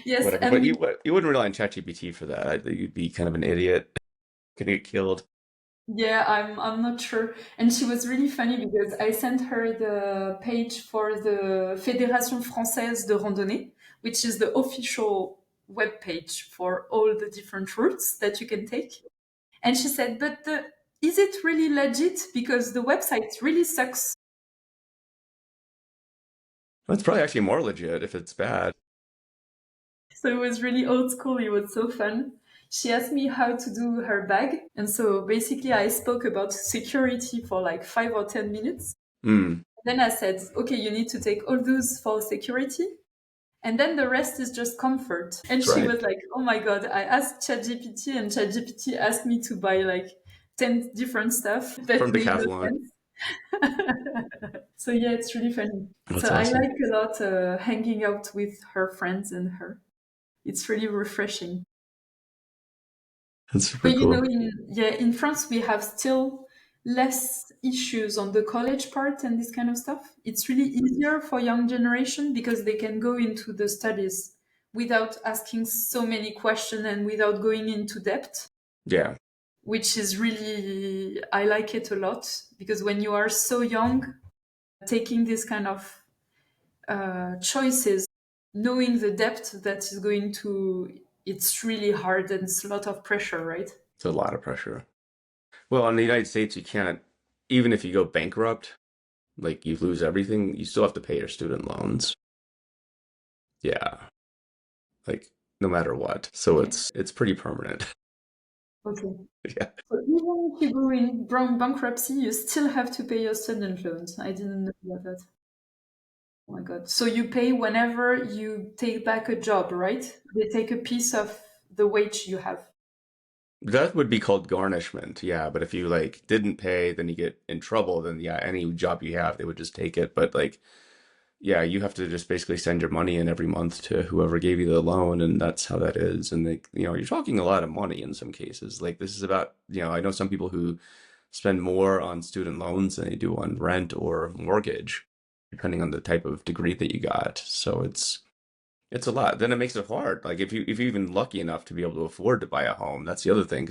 Yes, whatever. and But you wouldn't rely on ChatGPT for that. You'd be kind of an idiot. Gonna get killed. yeah, I'm not sure. And she was really funny because I sent her the page for the Fédération Française de Randonnée, which is the official web page for all the different routes that you can take. And she said, "But is it really legit? Because the website really sucks." That's probably actually more legit if it's bad. So it was really old school. It was so fun. She asked me how to do her bag. And so basically, I spoke about security for like 5 or 10 minutes. Hmm. Then I said, okay, you need to take all those for security. And then the rest is just comfort. And That's she right. was like, oh my God, I asked ChatGPT and ChatGPT asked me to buy like 10 different stuff that From made no Decathlon. sense. So yeah, it's really funny. So That's I awesome. like a lot hanging out with her friends and her. It's really refreshing. That's super But you know, cool. in France, we have still less issues on the college part and this kind of stuff. It's really easier for young generation because they can go into the studies without asking so many questions and without going into depth, Yeah. which is really, I like it a lot because when you are so young, taking this kind of choices, knowing the depth that is going to, it's really hard and it's a lot of pressure, right? It's a lot of pressure. Well, in the United States, you can't, even if you go bankrupt, like you lose everything, you still have to pay your student loans. Yeah. Like no matter what. So Okay. it's pretty permanent. Okay. Yeah. So even if you go in bankruptcy, you still have to pay your student loans. I didn't know about that. Oh my God. So you pay whenever you take back a job, right? They take a piece of the wage you have. That would be called garnishment, yeah. But if you like didn't pay, then you get in trouble. Then yeah, any job you have, they would just take it. But like, yeah, you have to just basically send your money in every month to whoever gave you the loan, and that's how that is. And they, you're talking a lot of money in some cases. Like this is about, I know some people who spend more on student loans than they do on rent or mortgage, depending on the type of degree that you got. So it's a lot. Then it makes it hard. Like if you're even lucky enough to be able to afford to buy a home, that's the other thing.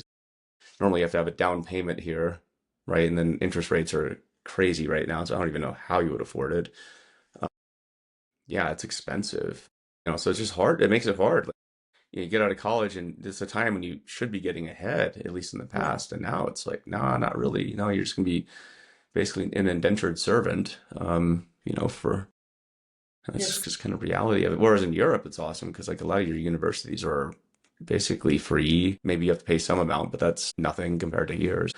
Normally you have to have a down payment here, right? And then interest rates are crazy right now, so I don't even know how you would afford it. Uh, yeah, it's expensive. So it's just hard. It makes it hard. Like, you get out of college and there's a time when you should be getting ahead, at least in the Yeah. past. And now it's like, nah, not really. No, you're just gonna be basically an indentured servant, for that's Yes. just kind of reality of it. Whereas in Europe, it's awesome because like a lot of your universities are basically free. Maybe you have to pay some amount, but that's nothing compared to yours.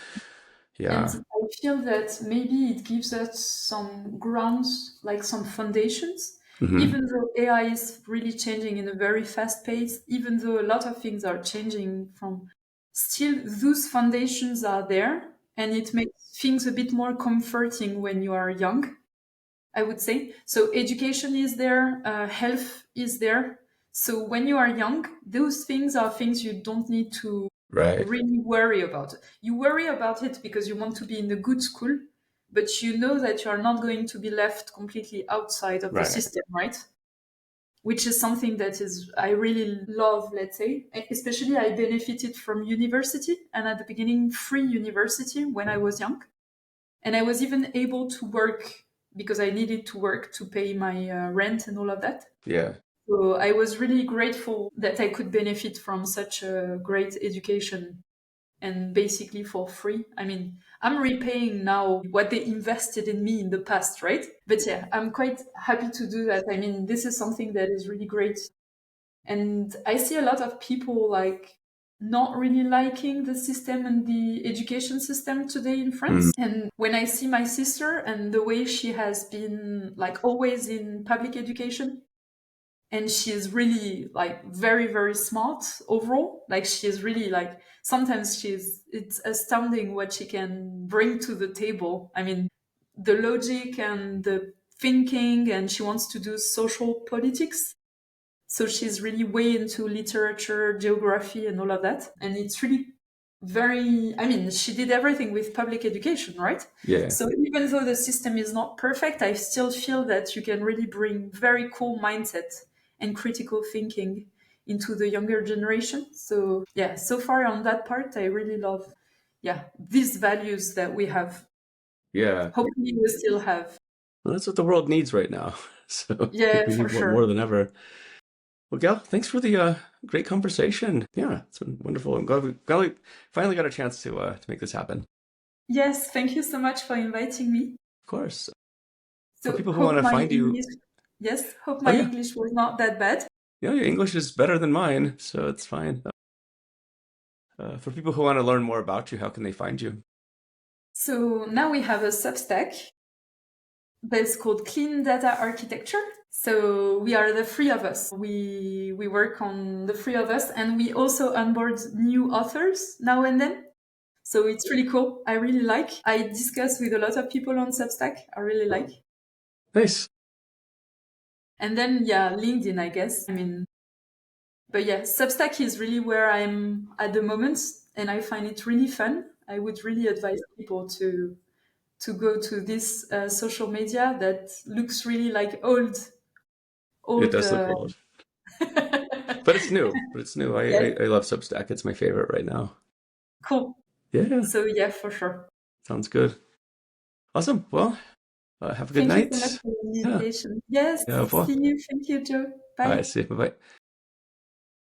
And Yeah. I feel that maybe it gives us some grounds, like some foundations, Hmm. even though AI is really changing in a very fast pace, even though a lot of things are changing from, still those foundations are there, and it makes things a bit more comforting when you are young, I would say. So education is there, health is there. So when you are young, those things are things you don't need to Right. really worry about. You worry about it because you want to be in a good school, but you know that you are not going to be left completely outside of the Right. system, right? Which is something that is I really love, let's say. Especially I benefited from university, and at the beginning free university when I was young. And I was even able to work because I needed to work to pay my rent and all of that. Yeah. So I was really grateful that I could benefit from such a great education and basically for free. I mean, I'm repaying now what they invested in me in the past, right? But yeah, I'm quite happy to do that. I mean, this is something that is really great. And I see a lot of people like not really liking the system and the education system today in Mm. France. And when I see my sister and the way she has been like always in public education, and she is really like very very smart overall, like she is really like sometimes it's astounding what she can bring to the table. I mean, the logic and the thinking, and she wants to do social politics, so she's really way into literature, geography, and all of that. And it's really very, I mean, she did everything with public education, right? Yeah. So even though the system is not perfect, I still feel that you can really bring very cool mindset and critical thinking into the younger generation. So yeah, so far on that part, I really love, yeah, these values that we have. Yeah. Hopefully we still have. Well, that's what the world needs right now. So I think Yeah, we for need sure. more than ever. Well, Gal, thanks for the great conversation. Yeah, it's been wonderful. I'm glad we finally got a chance to make this happen. Of Yes, thank you so much for inviting me. course. For So people who want hope to my find you, English, yes, hope oh my yeah, English was not that bad. your English is better than mine, so it's fine. For people who want to learn more about you, how can they find you? So now we have a Substack that's called Clean Data Architecture. So we are the three of us. We work on the three of us, and we also onboard new authors now and then. So it's really cool. I really like. I discuss with a lot of people on Substack. I really like. Nice. And then yeah, LinkedIn, I guess. I mean, but yeah, Substack is really where I'm at the moment, and I find it really fun. I would really advise people to go to this social media that looks really like old It old. does look old, but it's new. But it's new. I, Yes, I I love Substack. It's my favorite right now. cool. Yeah, So yeah, for sure. sounds good. Awesome. Well, have a good Thank you so much night. for the Yeah. invitation. Yes, Yeah. Well, see you. Thank you, Joe. all right. Bye. See you. Bye bye.